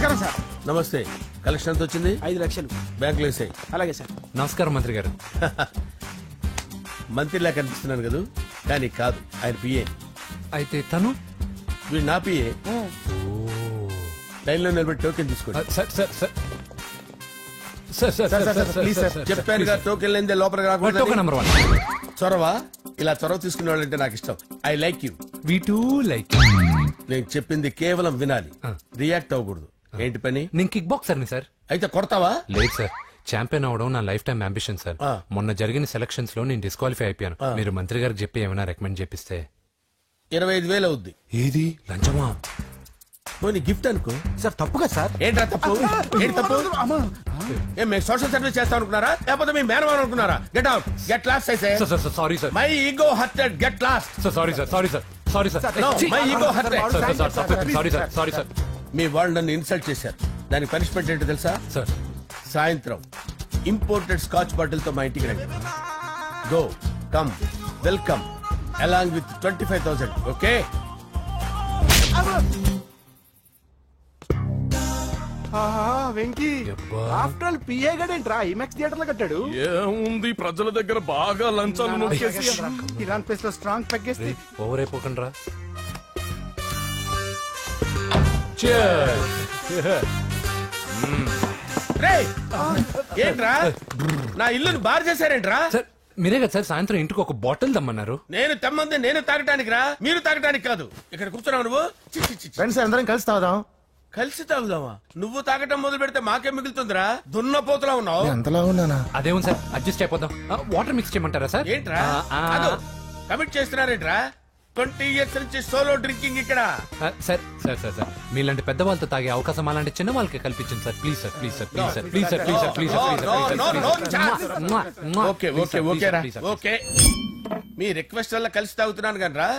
నమస్కారం సార్. నమస్తే. కలెక్షన్ ఎంత వచ్చింది? 5 లక్షలు. బ్యాంకులో వేసాయి. అలాగే సార్. నమస్కారం మంత్రి గారు. మంత్రిలా కనిపిస్తున్నాను కదా, కానీ కాదు, ఆయన పిఏ. అయితే తను వీడు నా పిఏ. లైన్లో నిలబెట్టి టోకెన్ తీసుకోండి. చెప్పానుగా, టోకెన్ లేనిదే లోపలికి రాకూడదు. Token number 1. చొరవ. ఇలా చొరవ తీసుకునే వాళ్ళంటే నాకు ఇష్టం. I like you. We two like. నేను చెప్పింది కేవలం వినాలి, రియాక్ట్ అవ్వకూడదు. ఏంటి పని? నేను కిక్ బాక్సర్ని సార్. అయితే కొడతావా? లేదు సార్, ఛాంపియన్ అవడం నా లైఫ్ టైం అంబిషన్ సార్. మొన్న జరిగిన సెలక్షన్స్ లో నేను డిస్క్వాలిఫై అయిపోయాను. మీరు మంత్రి గారికి చెప్పి ఏమైనా రికమెండ్ చేపిస్తే. 25,000 అవుద్ది. ఏది లంచమా? పోనీ గిఫ్ట్ అనుకో. సార్ తప్పుగా సార్. ఏంట్రా తప్పు? ఏంటి తప్పు? ఏం మేము సోషల్ సర్వీస్ చేస్తాం అనుకున్నారా, లేకపోతే మీ మేనమాన్ అనుకున్నారా? Get out, get lost. Sorry sir, my ego hurted, get lost. Sorry sir, sorry sir, sorry sir, my ego hurted. Sorry sir, sorry sir. మీ వాళ్ళు నన్ను ఇన్సల్ట్ చేశారు. దానికి పనిష్మెంట్ ఏంటో తెలుసా? సార్, సాయంత్రం ఇంపోర్టెడ్ స్కాచ్ బాటిల్ తో మా ఇంటికి రండి. Go, come, welcome along with 25,000. Okay? Venky after all PA గడేంట్రా ఇమెక్స్ థియేటర్ లో కట్టాడు. ఏముంది, ప్రజల దగ్గర బాగా లంచాలు నొక్కేసి ఇరాన్ ప్లేస్ లో స్ట్రాంగ్ తగ్గేస్తే ఓవర్ అయిపోకండి రా. ఏంట్రా నా ఇల్లుని బార్ చేశారేంట్రా? సార్ మీరే కదా సార్ సాయంత్రం ఇంటికి ఒక బాటిల్ దమ్మన్నారు. నేను తెమ్మంది నేను తాగటానికి రా, మీరు తాగటానికి కాదు. ఇక్కడ కూర్చున్నావు నువ్వు. ఫ్రెండ్స్ అందరం కలిసి తాగుదాం. కలిసి తాగుదామా? నువ్వు తాగటం మొదలు పెడితే మాకే మిగులుతుందిరా. దున్నపోతులా ఉన్నావు. ఎంతలా ఉన్నానా? అదేమో సార్, అడ్జస్ట్ అయిపోదాం. వాటర్ మిక్స్ చేయమంటారా సార్? ఏంట్రా కమిట్ చేస్తున్నారేంట్రా? 20 years నుంచి సోలో డ్రింకింగ్ ఇక్కడ. సార్ సార్ సార్ సార్ మీలాంటి పెద్ద వాళ్ళతో తాగే అవకాశం అలాంటి చిన్న వాళ్ళకి కల్పించండి sir. Please sir, please sir, please sir, please sir, please sir, please sir. Okay okay ఓకేరా, ఓకే. మీ రిక్వెస్ట్ వల్ల కలిసి తాగుతున్నాను కానీ రా,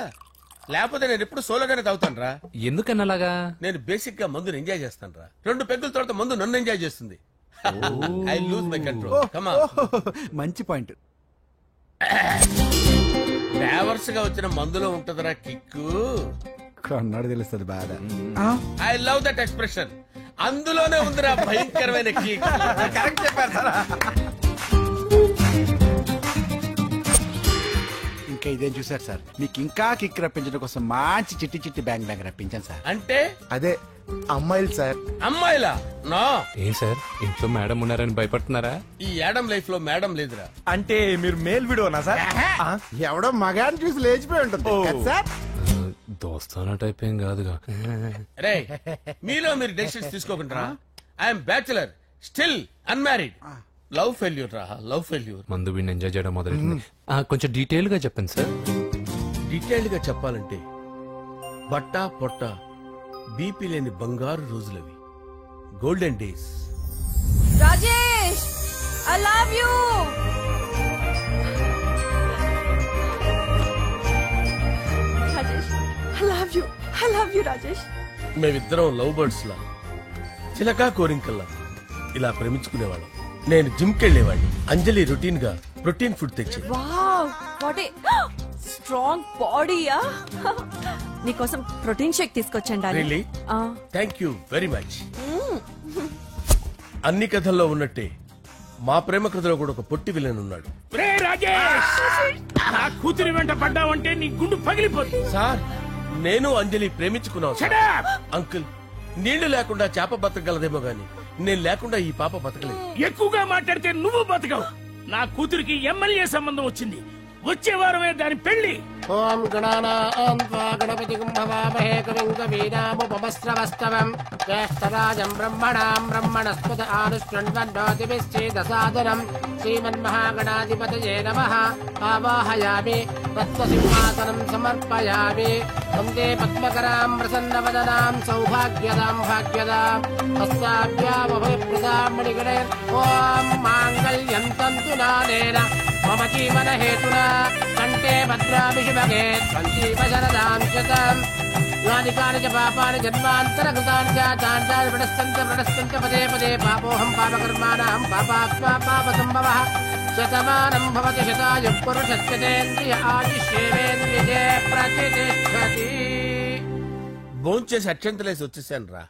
లేకపోతే నేను ఎప్పుడు సోలోగానే తాగుతాను రా. ఎందుకన్నా అలాగా? నేను బేసిక్ గా మందుని ఎంజాయ్ చేస్తాను రా. 2 పెగ్గుల తర్వాత మందు నన్ను ఎంజాయ్ చేస్తుంది. I lose my control. Come on. మంచి పాయింట్. ఫ్లేవర్స్ గా వచ్చిన మందులో ఉంటదరా కిక్కు. కన్నాడు తెలుస్తుంది బాధ. I love that expression. అందులోనే ఉందిరా భయంకరమైన కిక్. కరెక్ట్ చెప్పారు సార్. ఇంకా ఇదేం చూసారు సార్, మీకు ఇంకా కిక్ రప్పించడం కోసం మంచి చిట్టి చిట్టి బ్యాంగ్ బ్యాంగ్ రప్పించాను సార్. అంటే అదే అమ్మాయిలు సార్. అమ్మాయిలా? నా ఏం సార్ ఇంట్లో మేడం ఉన్నారని భయపడుతున్నారా? ఈ యాడమ్ లైఫ్ లో మేడం లేదురా. అంటే మీరు మేల్ వీడియోనా సార్? ఎవడో మగాన్ని చూసి లేచిపోయి ఉంటుంది కదా సార్. దోస్తానా టైప్ ఏం కాదుగా. రే మీలో మీరు డెసిషన్స్ తీసుకోకుండా. I'm bachelor, still unmarried. Love failure రా, లవ్ ఫెయిల్యూర్. మందు వీడిని ఎంజాయ్ చేయడం మొదలైంది. కొంచెం డీటెయిల్ గా చెప్పండి సార్. డీటెయిల్డ్ గా చెప్పాలంటే బట్టా పొట్ట బీపీ లేని బంగారు రోజులవి, golden days. Rajesh, I love you. Rajesh, I love you, I love you Rajesh. మేమిద్దరం లవ్ బర్డ్స్ లా, చిలకా కోరింకల్లా ఇలా ప్రేమించుకునేవాళ్ళం. నేను జిమ్ కెళ్లేవాడిని, అంజలి రొటీన్ గా ప్రోటీన్ ఫుడ్ తెచ్చి. వావ్, వాట్ ఏ స్ట్రాంగ్ బాడీయా. నీకోసం ప్రోటీన్ షేక్ తీసుకొచ్చండి. Really? Thank you very much. అన్ని కథల్లో ఉన్నట్టే మా ప్రేమ కథలో కూడా ఒక పొట్టి విలన్ ఉన్నాడు. నా కూతురి వెంట పడ్డావంటే నీ గుండు పగిలిపోతుంది. సార్ నేను అంజలి ప్రేమించుకున్నాను. అంకుల్, నీళ్లు లేకుండా చేప బతకగలదేమో గాని నేను లేకుండా ఈ పాప బతకలేదు. ఎక్కువగా మాట్లాడితే నువ్వు బతకవు. నా కూతురికి ఎమ్మెల్యే సంబంధం వచ్చింది. వచ్చే వారమే దాని పెళ్లి. ఓం గణానాం గణపతి కుంభవామహే కవిం కవీనాముపమస్రవస్తవం జ్యేష్ఠరాజం బ్రహ్మణాం బ్రహ్మణస్పద ఆనుష్ఠ్వన్నోతిభిశ్చేదసాదనం శ్రీమన్మహాగణాధిపతయే నమః. ఆవాహయామి తత్వసింహాసనం సమర్పయామి. వందే పద్మకరాం ప్రసన్నవదనాం సౌభాగ్యదాం భాగ్యదాం హస్తాభ్యామభయప్రదాం మణిగణే. ఓం మాంగళ్యం తంతు నానేన మమ జీవన హేతునా కంటే భద్రామి శుభగే సంజీవ శరదాం శతం. యాని కాని చ పాపాని జన్మాంతరకృతాని చాని ప్రణశ్యంత పదే పదే పాపోహం పాపకర్మాణం పాపాత్మా పాపసంభవః. శతమానం భవతి శతాయు పురుషస్యేంద్రియ ఆయుష్యేంద్రియే ప్రతిష్టతి. భోంచేసి అత్యంతలేసి వచ్చేసాను రా.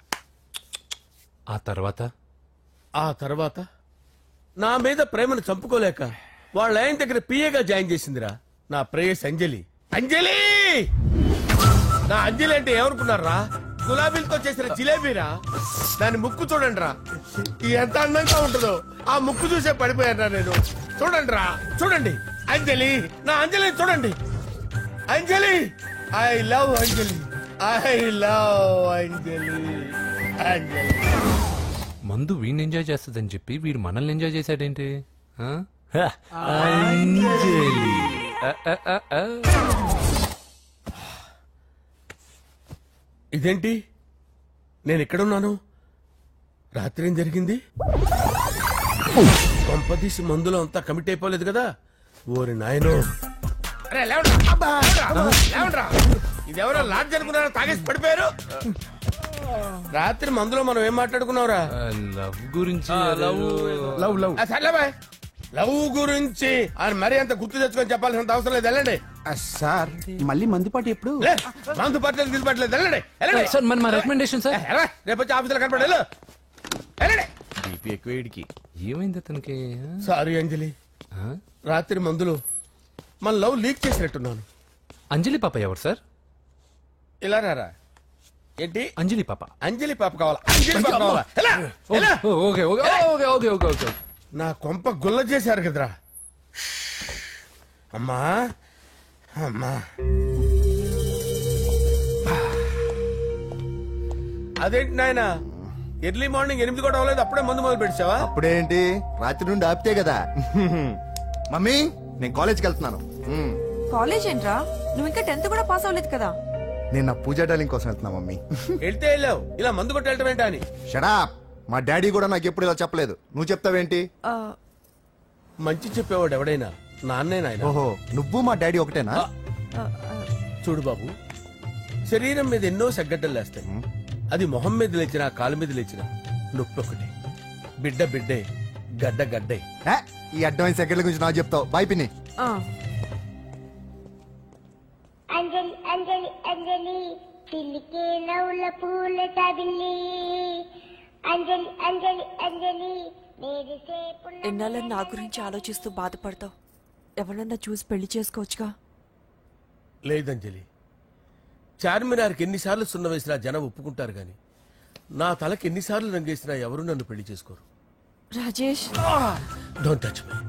ఆ తర్వాత ఆ తర్వాత నా మీద ప్రేమను చంపుకోలేక వాళ్ళ ఆయన దగ్గర పిఏగా జాయిన్ చేసిందిరా నా ప్రేయస్ అంజలి. అంజలి నా అంజలి అంటే ఏమనుకున్నారా? గులాబీలతో చేసిన జిలేబీరా. దాని ముక్కు చూడండి రా, ఎంత అందంగా ఉంటుందో. ఆ ముక్కు చూసే పడిపోయారా నేను. చూడండి రా, చూడండి అంజలి, నా అంజలి చూడండి. Anjali, I love Anjali, I love Anjali. Anjali మందు వీడిని ఎంజాయ్ చేస్తుందని చెప్పి వీడు మనల్ని ఎంజాయ్ చేశాడేంటి? ఆ? హ, అంజలి. ఇదేంటి, నేను ఎక్కడున్నాను? రాత్రి ఏం జరిగింది? కొంపదీసి మందులో అంతా కమిట్ అయిపోలేదు కదా? ఓరి నాయనో, ఇదెవరో లాడ్జ్ అనుకున్నారో తాగేసి పడిపోయారు. రాత్రి మందులో మనం ఏం మాట్లాడుకున్నావురా? లవ్ గురించి. లవ్ గురించి అని మరీ అంత గుర్తు తెచ్చుకొని చెప్పాల్సినంత అవసరం లేదు. వెళ్ళండి సార్ మళ్ళీ మందుపాటి ఎప్పుడు? మందు పట్టలేదు గిల్లు పట్టలేదు. వెళ్ళండి వెళ్ళండి. సార్ మన రికమెండేషన్ సార్. రేపు వచ్చి ఆఫీసులో కనపడి వెళ్ళండి. ఎక్కువ ఏమైంది అతనికి? సారీ అంజలి, రాత్రి మందులో మన లవ్ లీక్ చేసినట్టున్నాను. అంజలి పాప ఎవరు సార్? ఇలా రారా. ఏంటి అంజలి పాప? అంజలి పాప కావాలా? అంజలి పాప కావాలా? ఎలా? ఎలా? Okay okay okay okay okay okay. నా కొంప గుల్ల చేశారు కదరా. అమ్మా అమ్మా, అదేంటి నాయన, ఎర్లీ మార్నింగ్ 8 కూడా అవ్వలేదు, అప్పుడే మందు మొదలు పెడిచావా? అప్పుడేంటి, రాత్రి నుండి ఆపితే కదా. మమ్మీ నేను కాలేజ్కి వెళ్తున్నాను. కాలేజ్ ఏంట్రా? నువ్వు ఇంకా 10th కూడా పాస్ అవ్వలేదు కదా. నేను నా పూజా డాలింగ్ కోసం వెళ్తున్నా మమ్మీ. వెళ్తే వెళ్ళావు, ఇలా మందు కొట్టి వెళ్ళటం ఏంటా అని. షడాప్, మా డాడీ కూడా నాకు ఎప్పుడు ఇలా చెప్పలేదు. నువ్వు చెప్తావేంటి? మంచి చెప్పేవాడు ఎవడైనా నాన్నే నాయన. ఓహో, నువ్వు మా డాడీ ఒకటేనా? చూడు బాబు, శరీరం మీద ఎన్నో సగ్గడ్డలు లేస్తాయి. అది మొహం మీద లేచినా కాలు మీద లేచినా నొప్పి ఒకటి. బిడ్డ బిడ్డే, గడ్డ గడ్డే. ఈ అడ్వాన్స్ సెకండ్ల గురించి నాకు చెప్తావు. బాయ్ పిన్ని. అంజలి అంజలి అంజలి పిల్లికే నవ్వుల పూల తబిల్లి. అంజలి అంజలి అంజలి ఎన్నాళ్ళ నా గురించి ఆలోచిస్తూ బాధపడతావు. ఎవరన్నా చూసి పెళ్లి చేసుకోవచ్చుగా. లేదంజలి, చార్మినార్కి ఎన్నిసార్లు సున్న వేసినా జనం ఒప్పుకుంటారు గాని నా తలకి ఎన్నిసార్లు రంగేసినా ఎవరు నన్ను పెళ్లి చేసుకోరు. Rajesh, don't touch me,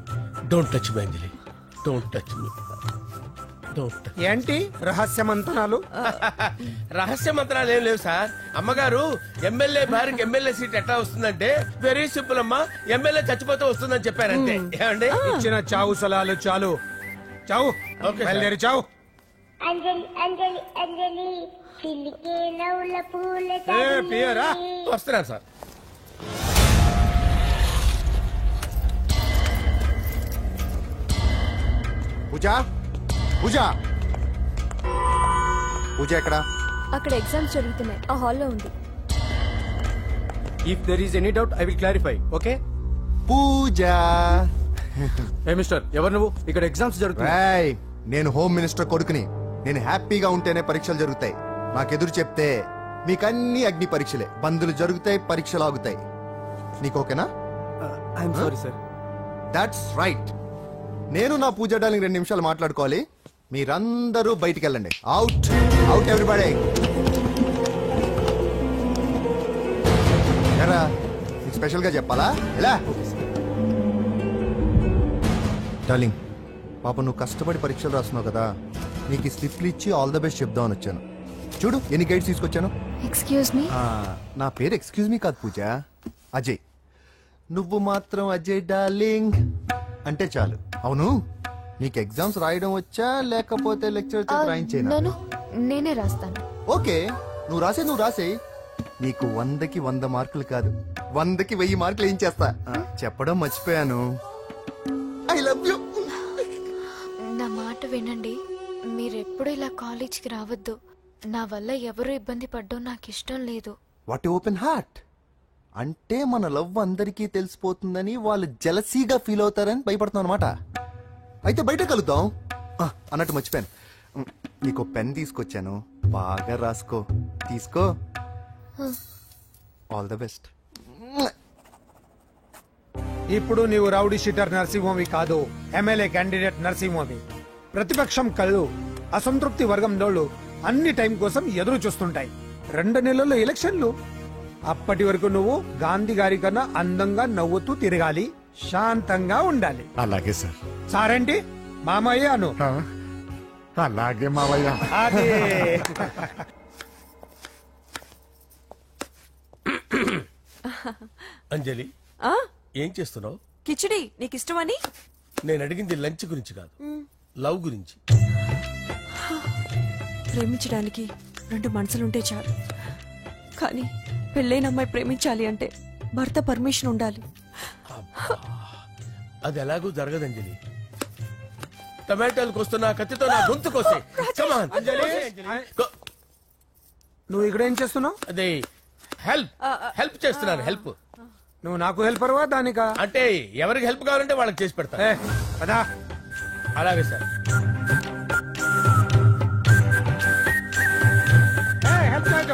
don't touch me Anjali, don't touch me. ఏంటి రహస్య మంతనాలు? రహస్య మంత్రాలు ఏం లేవు సార్. అమ్మగారు ఎమ్మెల్యే భార్యకి ఎమ్మెల్యే సీట్ ఎట్లా వస్తుందంటే వెరీ సింపుల్ అమ్మా, ఎమ్మెల్యే చచ్చిపోతే వస్తుందని చెప్పారంటే. ఏమండి, ఇచ్చిన చావు సలాలు చాలు. చావు, బయలుదేరి చావు. అంజలి అంజలి అంజలి పిల్లికే నవ్వుల పూల తబిల్లి. వస్తున్నాను సార్. పూజ, పూజ, పూజ ఎక్కడ? అక్కడ ఎగ్జామ్స్ జరుగుతున్నాయి, ఆ హాల్లో ఉంది. If there is any doubt I will clarify. Okay Pooja. ఏ మిస్టర్, ఎవరు నువ్వు? ఇక్కడ ఎగ్జామ్స్ జరుగుతున్నాయి. నేను హోమ్ మినిస్టర్ కొడుకుని. నేను హ్యాపీగా ఉంటేనే పరీక్షలు జరుగుతాయి. నాకెదురు చెప్తే మీకన్నీ అగ్ని పరీక్షలే. బందులు జరుగుతాయి, పరీక్షలు ఆగుతాయి. నీకు ఓకేనా? I'm sorry sir. That's right. నేను నా పూజ డార్లింగ్ 2 నిమిషాలు మాట్లాడుకోవాలి. మీరందరూ బయటికి వెళ్ళండి. Out out everybody. ఎరా, నీకు స్పెషల్ గా చెప్పాలా? ఎలా డార్లింగ్, పాప నువ్వు కష్టపడి పరీక్షలు రాస్తున్నావు కదా, నీకు ఈ స్లిప్లు ఇచ్చి ఆల్ ద బెస్ట్ చెప్దామని వచ్చాను. చూడు ఎన్ని గైడ్స్ తీసుకొచ్చాను. Excuse me. నా పేరు ఎక్స్క్యూజ్ మీ కాదు పూజ, అజయ్. నువ్వు మాత్రం అజయ్ డార్లింగ్ అంటే చాలు. అవును, నీకు ఎగ్జామ్స్ రాయడం వచ్చా లేకపోతే లెక్చర్ రాయించేనా? నేనే రాస్తాను. ఓకే, నువ్వు రాసే. నీకు 100కి 100 మార్కులు కాదు, 100కి 1000 మార్కులు ఏం చేస్తా. చెప్పడం మర్చిపోయాను, ఐ లవ్ యూ. నా మాట వినండి, మీరెప్పుడు ఇలా కాలేజ్కి రావద్దు. నా వల్ల ఎవరు ఇబ్బంది పడ్డం నాకు ఇష్టం లేదు. What open heart. అంటే మన లవ్ అందరికీ తెలిసిపోతుందని వాళ్ళు జలసీగా ఫీల్ అవుతారని భయపడుతున్నాం అనమాట. అయితే బయట కలుద్దాం. అన్నట్టు మర్చిపోయాను, నీకు పెన్ తీసుకొచ్చాను, బాగా రాసుకో. తీసుకో. All the best. ఇప్పుడు నీవు రౌడీ షీటర్ నరసింహవి కాదు, ఎమ్మెల్యే క్యాండిడేట్ నరసింహవి. ప్రతిపక్షం కళ్ళు, అసంతృప్తి వర్గం నోళ్ళు అన్ని టైం కోసం ఎదురు చూస్తుంటాయి. 2 నెలల్లో ఎలక్షన్లు. అప్పటి వరకు నువ్వు గాంధీ గారి కన్నా అందంగా నవ్వుతూ తిరగాలి, శాంతంగా ఉండాలి. అలాగే సార్. సారేంటి మామయ్య అను. అలాగే మావయ్య. అదే అంజలి, ఆ? ఏం చేస్తున్నావు? కిచిడి నీకు ఇష్టమని. నేను అడిగింది లంచ్ గురించి కాదు, లవ్ గురించి. ప్రేమించడానికి 2 మనసులుంటే చాలు, కానీ పెళ్ళైన అమ్మాయి ప్రేమించాలి అంటే భర్త పర్మిషన్ ఉండాలి. అది ఎలాగూ జరగదు అంజలి. టమాటాలకు వస్తున్న కత్తితో నా గొంతు కోసే. Come on, అంజలి. నువ్వు ఇక్కడ ఏం చేస్తున్నావు? అదే హెల్ప్ చేస్తున్నాను. హెల్ప్. నువ్వు నాకు హెల్పర్వా దానికా? అంటే ఎవరికి హెల్ప్ కావాలంటే వాళ్ళకి చేసి పెడతా. అదా అలాగే సార్.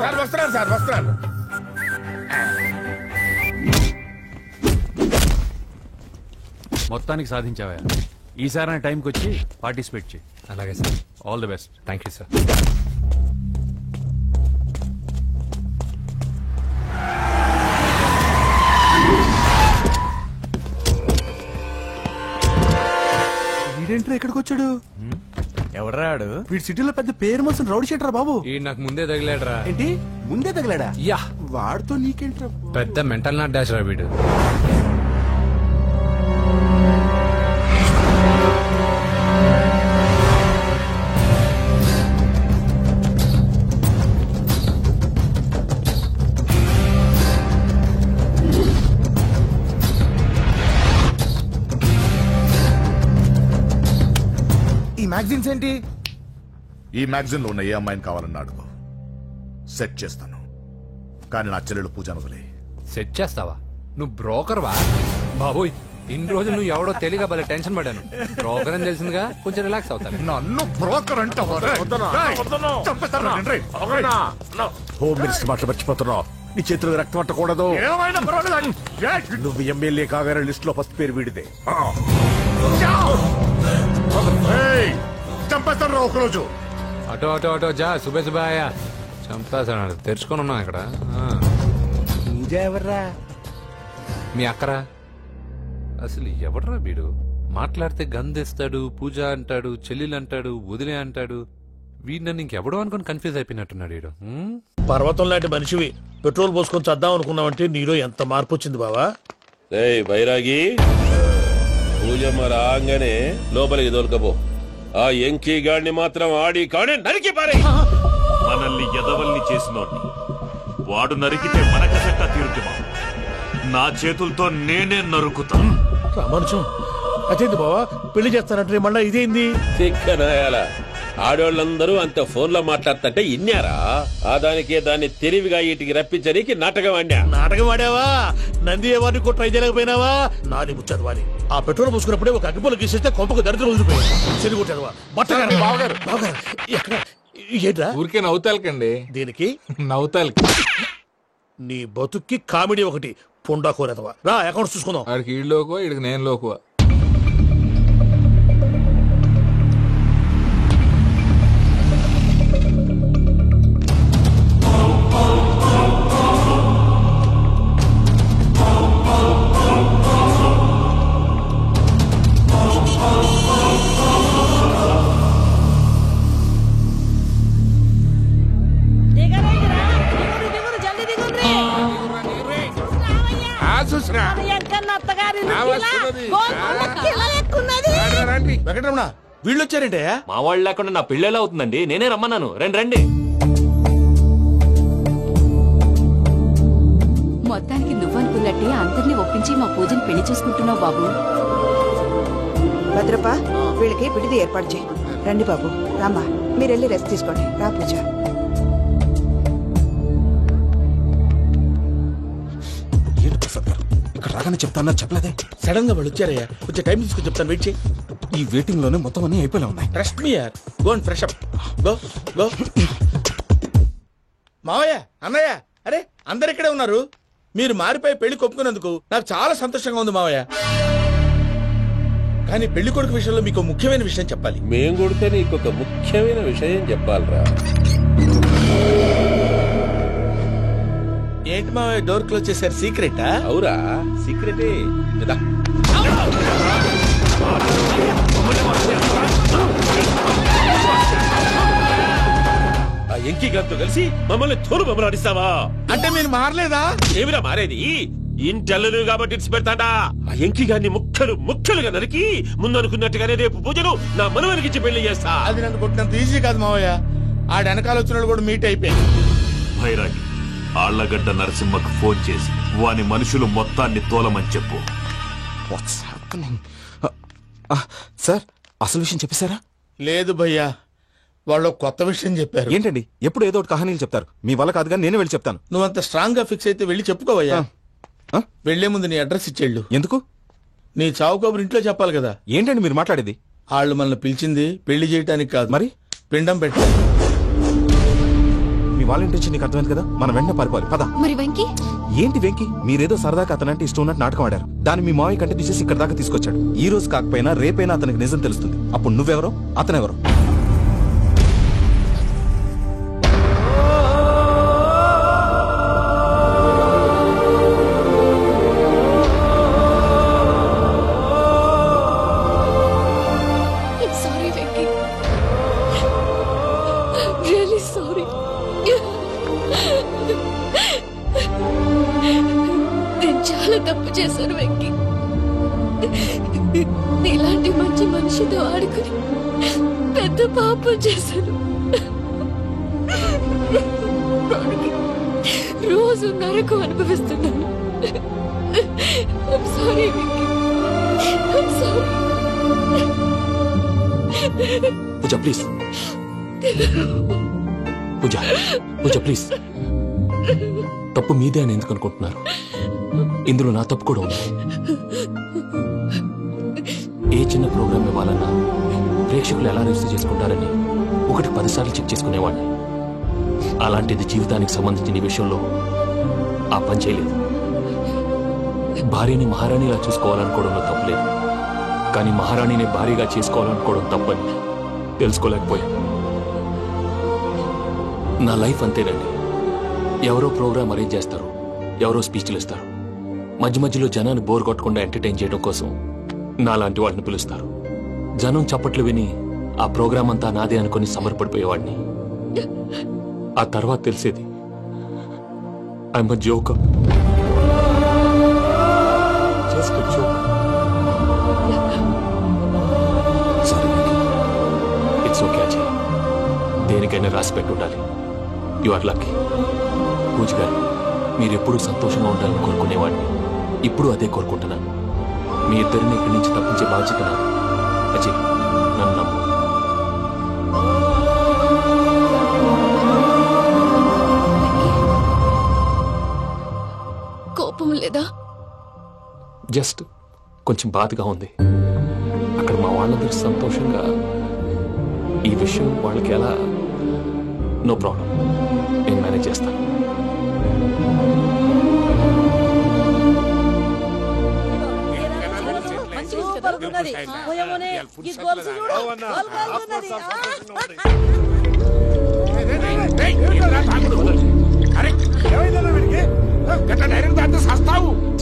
సార్ వస్తున్నాను, సార్ వస్తున్నాను. మొత్తానికి సాధించావా? ఈసారి టైంకి వచ్చి పార్టిసిపేట్ చేయి. అలాగే sir. All the best. Thank you sir. వీడేంట్రా ఎక్కడికి వచ్చాడు? ఎవడరాడు? వీడి సిటీలో పెద్ద పేరు మోసిన రౌడీ షీటర్ బాబు. ఈ నాకు ముందే తగిలాడరా. ఏంటి ముందే తగిలాడా? యా, వాడితో నీకేంట్రా? పెద్ద మెంటల్ నాట్ డాష్ రా వీడు. ఈ మ్యాగజైన్స్ ఏంటి? ఈ మ్యాగజైన్ లో ఉన్న ఏ అమ్మాయిని కావాలన్నా అడుగు, సెట్ చేస్తాను. కానీ నా చెల్లెలు పూజను వదిలే. సెట్ చేస్తావా? నువ్వు బ్రోకర్ వా? బాబోయ్, ఇన్ని రోజులు నువ్వు ఎవడో తెలియక భలే టెన్షన్ పడ్డాను. బ్రోకర్ అని తెలిసిందిగా కొంచెం రిలాక్స్ అవుతాను. నన్ను బ్రోకర్ అంటావా? హోమ్ మినిస్టర్ మాటలు మర్చిపోతున్నావు. నీ చేతులకు రక్తం పట్టకూడదు. నువ్వు ఎమ్మెల్యే కాగానే లిస్ట్ లో ఫస్ట్ పేరు వీడిదే. చంపేస్తాను ఒకరోజు. అటో అటో అటో జా. సుబే సుబాయా చంపేస్తాడు. తెరుచుకొని ఉన్నాం ఇక్కడ. పూజ ఎవర్రా? మీ అక్కరా? అసలు ఎవడరా వీడు? మాట్లాడితే గంధేస్తాడు, పూజ అంటాడు, చెల్లెలు అంటాడు, వదిలే అంటాడు. వీడు నన్ను ఇంకెవడో అనుకుని కన్ఫ్యూజ్ అయిపోయినట్టున్నాడు వీడు. పర్వతం లాంటి మనిషివి పెట్రోల్ పోసుకొని చద్దాం అనుకున్నావంటే నీలో ఎంత మార్పు వచ్చింది బావా. బైరాగి, పూజమ్మ రాగానే లోపలికి దొరకపో. ఆ ఎంకీ గాడిని మాత్రం ఆడి కాడే నరికి పారే. మనల్ని ఎదవల్ని చేసినోడ్ని వాడు నరికితే మనకసెట్ట తీరుతుమా? నా చేతులతో నేనే నరుకుతా. రామానుజం, అదేంది బావా పెళ్లి చేస్తానంటే మళ్ళా ఇదేంది? తిక్కనాయాల ఆడోళ్ళందరూ అంత ఫోన్ లో మాట్లాడుతుంటే ఇన్నారా? ఆ దానికే దాన్ని తెలివిగా వీటికి రప్పించడానికి నాటకం ఆడా. నాటకం ఆడావా? నంది ఎవరిని కూడా ట్రై చేయలేకపోయినావా? నాది ముచ్చదు వారి. ఆ పెట్రోల్ పోసుకున్నప్పుడే ఒక అగ్గిపోలు గీసేస్తే కొంపకు దరిద్రం వదిలిపోయింది. చెరి కొట్టావా? బట్టగారు బావగారు బావగారు ఎక్కడ? ఏంట్రా ఊరికే నవ్వుతాలకండి. దీనికి నవ్వుతాలకి నీ బతుక్కి కామెడీ ఒకటి. పుండా కోరేదవా? రా అకౌంట్స్ చూసుకుందాం. ఆడికి ఈడు లోకువా, ఈడికి నేను లోకువా? వీళ్ళు వచ్చారంటే మా వాళ్ళు లేకుండా నా పెళ్ళేలా అవుతుందండి. నేనే రమ్మన్నాను. రండి రండి. మొత్తానికి నువ్వనుకున్నట్టే అందరినీ ఒప్పించి మా పూజని పెళ్లి చేసుకుంటున్నావు బాబు. భద్రప, వీళ్ళకి విడిది ఏర్పాటు చేయి. రండి బాబు, రామ్మా, మీరు వెళ్ళి రెస్ట్ తీసుకోండి. రా పూజ. ఇక్కడ రాగానే చెప్తాను చెప్పలేదే. సడన్ గా వాళ్ళు వచ్చారయ్యా. కొంచెం టైం తీసుకుని చెప్తాను. వెయిట్ చేయి. ఈ వెయిటింగ్ లోనే మొత్తం అన్ని అయిపోయి ఉన్నాయి. ట్రస్ట్ మీ యార్. Go and fresh up. Go go. మావయ్య, అన్నయ్య, అరే అందరు ఇక్కడే ఉన్నారు. మీరు మారిపోయి పెళ్లి కొప్పుకున్నందుకు నాకు చాలా సంతోషంగా ఉంది మావయ్య. కానీ పెళ్లి కొడుకు విషయంలో మీకు ముఖ్యమైన విషయం చెప్పాలి. మేం కొడితే నీకు ఒక ముఖ్యమైన విషయం చెప్పాలరా. ఏంటి మావయ్య డోర్ క్లోజ్ చేశారు? సీక్రెటా? అవురా, సీక్రెటే. ఆ ఎంకి గారితో కలిసి మమ్మల్ని తోలు బొమ్మలాడిస్తావా? అంటే మీరు మారలేదా? ఏమిరా మారేది? ఇంటల్లు కాబట్టి ఇచ్చి పెడతాడా? ఆ ఎంకి గారిని ముక్కలుగా నరికి ముందనుకున్నట్టుగానే రేపు పూజను నా మనవనికిచ్చి పెళ్లి చేస్తా. అది నన్ను కొట్టినంత ఈజీ కాదు మావయ్య. ఆ వెనకాల వచ్చిన కూడా మీట్ అయిపోయింది. భైరాగి ఆళ్లగడ్డ నరసింహకు ఫోన్ చేసి వాని మనుషులు మొత్తాన్ని తోలమని చెప్పు. సార్ అసలు విషయం చెప్పేశారా? లేదు భయ్యా, వాళ్ళు కొత్త విషయం చెప్పారు. ఏంటండి ఎప్పుడు ఏదో ఒకటి కహానీలు చెప్తారు? మీ వల్ల కాదు కానీ నేనే వెళ్ళి చెప్తాను. నువ్వంత స్ట్రాంగ్ గా ఫిక్స్ అయితే వెళ్ళి చెప్పుకోవయ్యా. వెళ్లే ముందు నీ అడ్రస్ ఇచ్చేళ్ళు. ఎందుకు? నీ చావు కబురు ఇంట్లో చెప్పాలి కదా. ఏంటండి మీరు మాట్లాడేది? వాళ్ళు మనల్ని పిలిచింది పెళ్లి చేయడానికి కాదు, మరి పిండం పెట్టాలి. మీ వాళ్ళ ఇంటి నీకు అర్థమైంది కదా, మనం వెంటనే పారిపోవాలి. పద. మరి వెంకీ? ఏంటి వెంకీ? మీరేదో సరదాగా అతనంటే ఇష్టం ఉన్నట్టు నాటకం ఆడారు. దాన్ని మీ మావయ్య కంటే తీసేసి ఇక్కడ దాకా తీసుకొచ్చాడు. ఈ రోజు కాకపోయినా రేపైనా అతనికి నిజం తెలుస్తుంది. అప్పుడు నువ్వెవరో అతనెవరో. తప్పు చేశాను వెంకీ. నీలాంటి మంచి మనిషితో ఆడుకుని పెద్ద పాపం చేశాను. రోజు నరకం అనుభవిస్తున్నాను. I'm sorry, Venky. I'm sorry. Pooja please. Pooja please. తప్పు మీదే అని ఎందుకు అనుకుంటున్నారు? ఇందులో నా తప్పు కూడా ఉంది. ఏ చిన్న ప్రోగ్రామ్ ఇవ్వాలన్నా ప్రేక్షకులు ఎలా రిసీవ్ చేసుకుంటారని 1-10 సార్లు చెక్ చేసుకునేవాడిని. అలాంటిది జీవితానికి సంబంధించిన ఈ విషయంలో ఆ పని చేయలేదు. భార్యని మహారాణిలా చూసుకోవాలనుకోవడంలో తప్పులేదు, కానీ మహారాణిని భార్యగా చేసుకోవాలనుకోవడం తప్పని తెలుసుకోలేకపోయా. నా లైఫ్ అంతేనండి. ఎవరో ప్రోగ్రామ్ అరేంజ్ చేస్తారు, ఎవరో స్పీచ్లు ఇస్తారు. మధ్య మధ్యలో జనాన్ని బోర్ కొట్టకుండా ఎంటర్టైన్ చేయడం కోసం నాలాంటి వాడిని పిలుస్తారు. జనం చప్పట్లు విని ఆ ప్రోగ్రామ్ అంతా నాదే అనుకుని సమర్పడిపోయేవాడిని. ఆ తర్వాత తెలిసేది I'm a joker. Just a joker. It's okay Ajay. దేనికైనా రాసి పెట్టి ఉండాలి. You are lucky. పూజ గారు, మీరెప్పుడూ సంతోషంగా ఉండాలని కోరుకునేవాడిని. ఇప్పుడు అదే కోరుకుంటున్నాను. మీ ఇద్దరిని ఇక్కడి నుంచి తప్పించే బాధ్యత నాది. అజయ్, నన్ను నమ్ము. కోపం లేదా? జస్ట్ కొంచెం బాధగా ఉంది. అక్కడ మా వాళ్ళందరూ సంతోషంగా ఈ విషయం వాళ్ళకి ఎలా. నో ప్రాబ్లం, నేను మేనేజ్ చేస్తాను.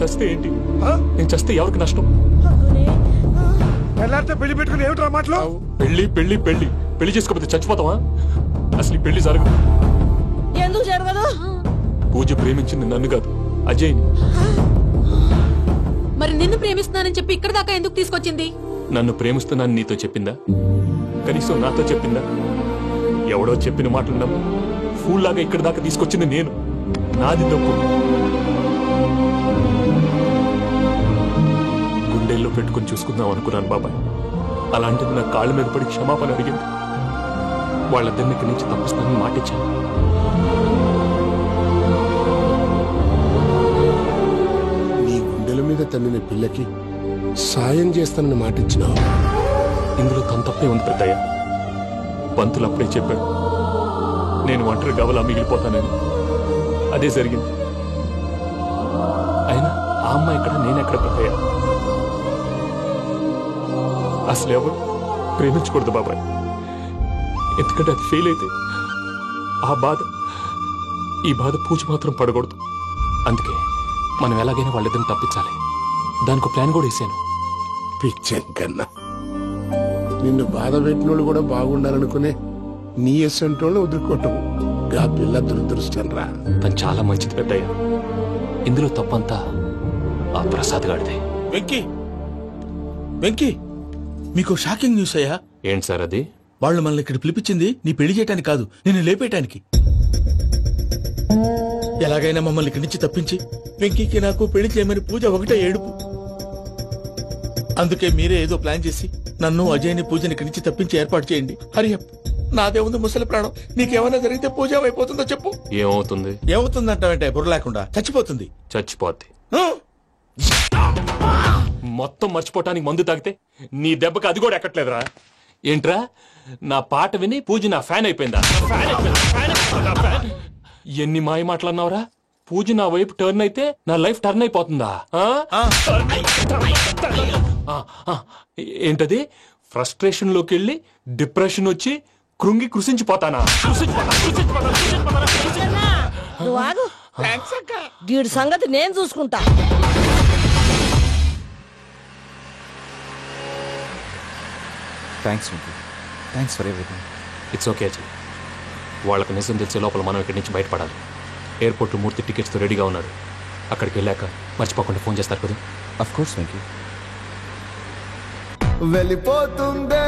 చస్తే ఏంటి? నేను చస్తే ఎవరికి నష్టం? పెళ్లి పెట్టుకుని ఏమిట్రా మాటలు? పెళ్లి పెళ్లి పెళ్లి పెళ్లి చేసుకోకపోతే చచ్చిపోతావా? అసలు ఈ పెళ్లి జరగదు. ఎందుకు జరగదు? పూజ ప్రేమించింది నన్ను కాదు, అజయ్ని. మరి నిన్ను ప్రేమిస్తున్నానని చెప్పి ఇక్కడ దాకా ఎందుకు తీసుకొచ్చింది? నన్ను ప్రేమిస్తున్నాను నీతో చెప్పిందా? కనీసం నాతో చెప్పిందా? ఎవడో చెప్పిన మాటలు నమ్ము ఫూల్ లాగా ఇక్కడ దాకా తీసుకొచ్చింది నేను. నాది తప్పు. గుండెల్లో పెట్టుకుని చూసుకుందాం అనుకున్నాను బాబాయ్. అలాంటిది నా కాళ్ళ మీద పడి క్షమాపణ అడిగింది. వాళ్ళిద్దరిని ఇక్కడి నుంచి తప్పిస్తానని మాటిచ్చాను. నీ గుండెల మీద తన్నిన పిల్లకి సాయం చేస్తానని మాటిచ్చినావు. ఇందులో తన తప్పే ఉంది పెద్దయ్య. పంతులు అప్పుడే చెప్పాడు నేను ఒంటరి గవలా మిగిలిపోతానని. అదే జరిగింది. అమ్మాయి ఎక్కడ, నేనెక్కడ పెద్దయ్యా? అసలు ఎవరు ప్రేమించకూడదు బాబాయ్, ఎందుకంటే అది ఫెయిల్ అయితే ఈ బాధ పూజ మాత్రం పడకూడదు. అందుకే మనం ఎలాగైనా వాళ్ళిద్దరిని తప్పించాలి. దానికి ప్లాన్ కూడా వేసాను. పిచ్చంకన్నా నిన్ను బాధ పెట్టినోళ్ళు కూడా బాగుండాలనుకునే నీ ఎస్సంటోళ్ళు వదులుకోవటం ఆ పిల్ల దురదృష్టం రా. తను చాలా మంచిది పెద్దయ్య. ఇందులో తప్పంతా ఆ ప్రసాద్ గాడిదే. వెంకీ మీకు షాకింగ్ న్యూస్ అయ్యా. ఏంటి సార్ అది? వాళ్ళు మనల్ని ఇక్కడ పిలిపించింది నీ పెళ్లి చేయటానికి కాదు, నిన్ను లేపేయటానికి. ఎలాగైనా మమ్మల్ని ఇక్కడి నుంచి తప్పించి వెంకీకి నాకు పెళ్లి చేయమని పూజ ఒకటే ఏడుపు. అందుకే మీరే ఏదో ప్లాన్ చేసి నన్ను అజయ్ని పూజని ఇక్కడి నుంచి తప్పించి ఏర్పాటు చేయండి. హరియప్, నాదేముంది ముసలి ప్రాణం, నీకేమైనా జరిగితే పూజ అయిపోతుందో చెప్పు. ఏమవుతుంది? ఏమవుతుందంటావంటే బుర్ర లేకుండా చచ్చిపోతుంది. చచ్చిపోద్ది. మొత్తం మర్చిపోవటానికి మందు తాగితే నీ దెబ్బకి అది కూడా ఎక్కట్లేదురా. ఏంట్రా, నా పాట విని పూజ నా ఫ్యాన్ అయిపోయిందా? ఎన్ని మాయ మాటలన్నావురా? పూజ నా వైపు టర్న్ అయితే నా లైఫ్ టర్న్ అయిపోతుందా? ఏంటది? ఫ్రస్ట్రేషన్ లోకి వెళ్ళి డిప్రెషన్ వచ్చి కృంగి కృషించిపోతానా? గీడి సంగతి నేను చూసుకుంటా. Thanks for everything. It's okay Ajay. వాళ్ళకి నిజం తెలిసే లోపల మనం ఇక్కడి నుంచి బయటపడాలి. ఎయిర్పోర్ట్ మూర్తి టికెట్స్తో రెడీగా ఉన్నాడు. అక్కడికి వెళ్ళాక మర్చిపోకుండా ఫోన్ చేస్తారు కదా. Of course Venky. వెళ్ళిపోతుందే